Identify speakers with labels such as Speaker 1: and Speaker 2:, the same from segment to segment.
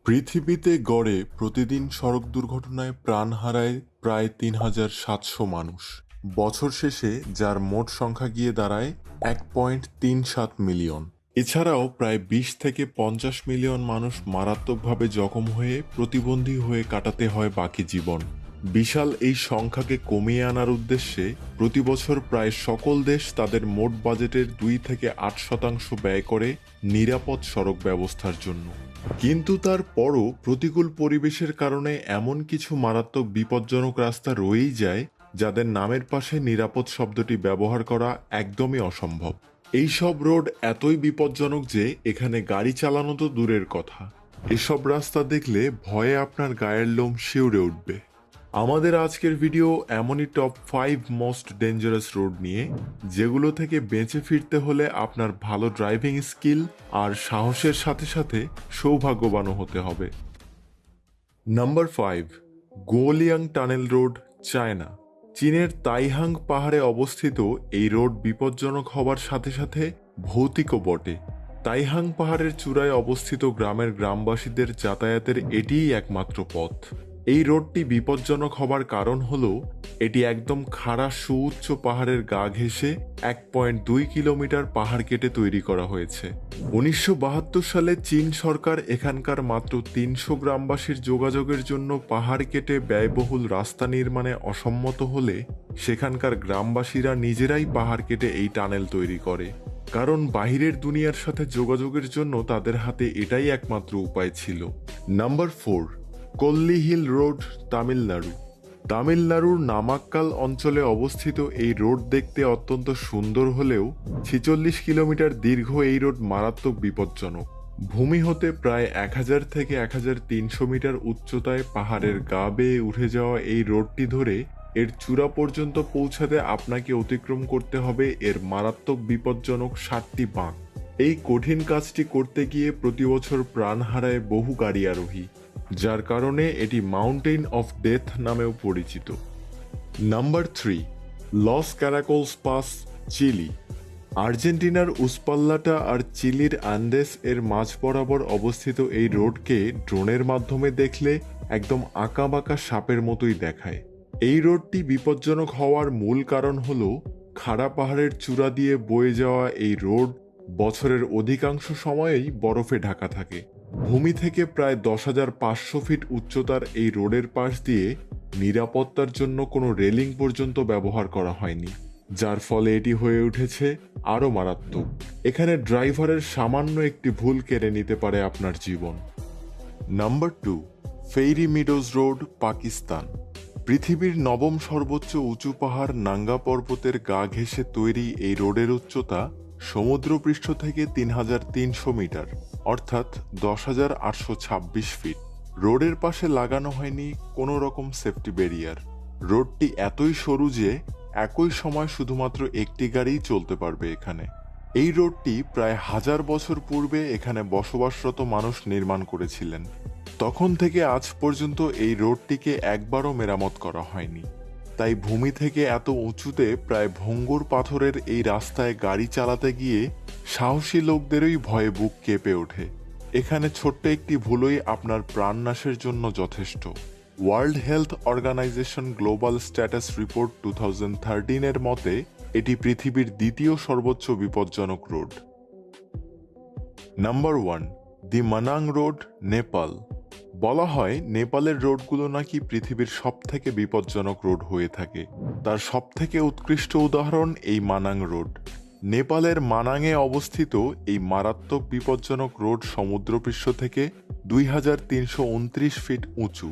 Speaker 1: পৃথিবীতে গড়ে প্রতিদিন সড়ক দুর্ঘটনায় প্রাণ হারায় প্রায় ৩,৭০০ মানুষ। বছর শেষে যার মোট সংখ্যা গিয়ে দাঁড়ায় ১.৩৭ মিলিয়ন। এছাড়াও প্রায় ২০ থেকে ৫০ মিলিয়ন মানুষ মারাত্মকভাবে জখম হয়ে প্রতিবন্ধী হয়ে কাটাতে হয় বাকি জীবন। বিশাল এই সংখ্যাকে কমিয়ে আনার উদ্দেশ্যে প্রতিবছর প্রায় সকল দেশ তাদের মোট বাজেটের ২ থেকে ৮% ব্যয় করে নিরাপদ সড়ক ব্যবস্থার জন্য। কিন্তু তারপরও প্রতিকূল পরিবেশের কারণে এমন কিছু মারাত্মক বিপজ্জনক রাস্তা রয়েই যায় যাদের নামের পাশে নিরাপদ শব্দটি ব্যবহার করা একদমই অসম্ভব। এই সব রোড এতই বিপজ্জনক যে এখানে গাড়ি চালানো তো দূরের কথা, এসব রাস্তা দেখলে ভয়ে আপনার গায়ের লোম শিউরে উঠবে। আমাদের আজকের ভিডিও এমনই টপ 5 মোস্ট ডেঞ্জারাস রোড নিয়ে, যেগুলো থেকে বেঁচে ফিরতে হলে আপনার ভালো ড্রাইভিং স্কিল আর সাহসের সাথে সাথে সৌভাগ্যবানও হতে হবে। Number 5, Guoliang tunnel road, China. চীনের তাইহাং পাহাড়ে অবস্থিত এই রোড বিপজ্জনক হবার সাথে সাথে ভৌতিকও বটে। তাইহাং পাহাড়ের চূড়ায় অবস্থিত গ্রামের গ্রামবাসীদের যাতায়াতের এটিই একমাত্র পথ। এই রোডটি বিপজ্জনক হবার কারণ হল এটি একদম খাড়া সুউচ্চ পাহাড়ের গা ঘেঁষে ১.২ কিলোমিটার পাহাড় কেটে তৈরি করা হয়েছে। ১৯৭২ সালে চীন সরকার এখানকার মাত্র ৩০০ গ্রামবাসীর যোগাযোগের জন্য পাহাড় কেটে ব্যয়বহুল রাস্তা নির্মাণে অসম্মত হলে সেখানকার গ্রামবাসীরা নিজেরাই পাহাড় কেটে এই টানেল তৈরি করে, কারণ বাহিরের দুনিয়ার সাথে যোগাযোগের জন্য তাদের হাতে এটাই একমাত্র উপায় ছিল। Number 4, Kolli hill road, Tamil Nadu. তামিলনাড়ুর নামাক্কাল অঞ্চলে অবস্থিত এই রোড দেখতে অত্যন্ত সুন্দর হলেও ৪৬ কিলোমিটার দীর্ঘ এই রোড মারাত্মক বিপজ্জনক। ভূমি হতে প্রায় ১,০০০ থেকে ১,৩০০ মিটার উচ্চতায় পাহাড়ের গা বেয়ে উঠে যাওয়া এই রোডটি ধরে এর চূড়া পর্যন্ত পৌঁছাতে আপনাকে অতিক্রম করতে হবে এর মারাত্মক বিপজ্জনক ৭টি বাঁক। এই কঠিন কাজটি করতে গিয়ে প্রতিবছর প্রাণ হারায় বহু গাড়ি আরোহী, যার কারণে এটি মাউন্টেন অফ ডেথ নামেও পরিচিত। Number 3, Los Caracoles pass, Chile. আর্জেন্টিনার উসপাল্লাটা আর চিলির আন্দেস এর মাঝ বরাবর অবস্থিত এই রোডকে ড্রোনের মাধ্যমে দেখলে একদম আঁকাবাঁকা সাপের মতোই দেখায়। এই রোডটি বিপজ্জনক হওয়ার মূল কারণ হল খাড়া পাহাড়ের চূড়া দিয়ে বয়ে যাওয়া এই রোড বছরের অধিকাংশ সময়েই বরফে ঢাকা থাকে। ভূমি থেকে প্রায় ১০,৫০০ ফিট উচ্চতার এই রোডের পাশ দিয়ে নিরাপত্তার জন্য কোনো রেলিং পর্যন্ত ব্যবহার করা হয়নি, যার ফলে এটি হয়ে উঠেছে আরও মারাত্মক। এখানে ড্রাইভারের সামান্য একটি ভুল কেড়ে নিতে পারে আপনার জীবন। Number 2, Fairy Meadows road, Pakistan. পৃথিবীর ৯ম সর্বোচ্চ উঁচু পাহাড় নাঙ্গা পর্বতের গা ঘেঁষে তৈরি এই রোডের উচ্চতা সমুদ্রপৃষ্ঠ থেকে ৩,৩০০ মিটার, অর্থাৎ ১০,৮২৬ ফিট। রোডের পাশে লাগানো হয়নি কোনো রকম সেফটি ব্যারিয়ার। রোডটি এতই সরু যে একই সময় শুধুমাত্র একটি গাড়িই চলতে পারবে এখানে। এই রোডটি প্রায় ১,০০০ বছর পূর্বে এখানে বসবাসরত মানুষ নির্মাণ করেছিলেন। তখন থেকে আজ পর্যন্ত এই রোডটিকে একবারও মেরামত করা হয়নি। তাই ভূমি থেকে এত উঁচুতে প্রায় ভঙ্গুর পাথরের এই রাস্তায় গাড়ি চালাতে গিয়ে সাহসী লোকদেরই ভয়ে বুক কেঁপে ওঠে। এখানে ছোট্ট একটি ভুলই আপনার প্রাণনাশের জন্য যথেষ্ট। World health organization global status report 2013 এর মতে এটি পৃথিবীর দ্বিতীয় সর্বোচ্চ বিপজ্জনক road. Number 1, the Manang road, Nepal. বলা হয় নেপালের রোডগুলো নাকি পৃথিবীর সবথেকে বিপজ্জনক রোড হয়ে থাকে। তার সবথেকে উৎকৃষ্ট উদাহরণ এই মানাং রোড। নেপালের মানাংয়ে অবস্থিত এই মারাত্মক বিপজ্জনক রোড সমুদ্রপৃষ্ঠ থেকে ২,৩২৯ ফিট উঁচু।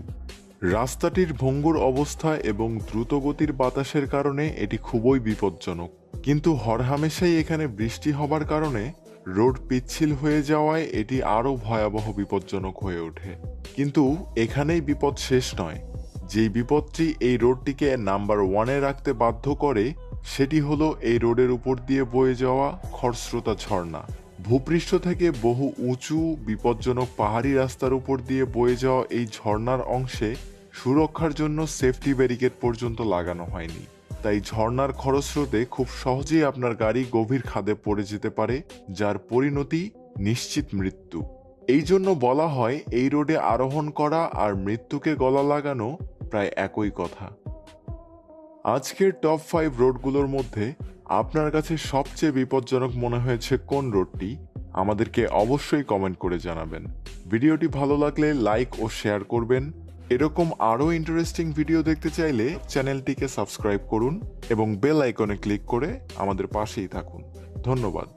Speaker 1: রাস্তাটির ভঙ্গুর অবস্থা এবং দ্রুতগতির বাতাসের কারণে এটি খুবই বিপজ্জনক। কিন্তু হরহামেশাই এখানে বৃষ্টি হবার কারণে রোড পিচ্ছিল হয়ে যাওয়ায় এটি আরও ভয়াবহ বিপজ্জনক হয়ে ওঠে। কিন্তু এখানেই বিপদ শেষ নয়। যেই বিপদটি এই রোডটিকে নাম্বার 1-এ রাখতে বাধ্য করে সেটি হলো এই রোডের উপর দিয়ে বয়ে যাওয়া খরস্রোতা ঝর্ণা। ভূপৃষ্ঠ থেকে বহু উঁচু বিপজ্জনক পাহাড়ি রাস্তার উপর দিয়ে বয়ে যাওয়া এই ঝর্ণার অংশে সুরক্ষার জন্য সেফটি ব্যারিকেড পর্যন্ত লাগানো হয়নি। তাই ঝর্ণার খরস্রোতে খুব সহজেই আপনার গাড়ি গভীর খাদে পড়ে যেতে পারে, যার পরিণতি নিশ্চিত মৃত্যু। এই জন্য বলা হয় এই রোডে আরোহণ করা আর মৃত্যুকে গলা লাগানো প্রায় একই কথা। আজকের টপ 5 রোডগুলোর মধ্যে আপনার কাছে সবচেয়ে বিপজ্জনক মনে হয়েছে কোন রোডটি আমাদেরকে অবশ্যই কমেন্ট করে জানাবেন। ভিডিওটি ভালো লাগলে লাইক ও শেয়ার করবেন। এরকম আরও ইন্টারেস্টিং ভিডিও দেখতে চাইলে চ্যানেলটিকে সাবস্ক্রাইব করুন এবং বেল আইকনে ক্লিক করে আমাদের পাশেই থাকুন। ধন্যবাদ।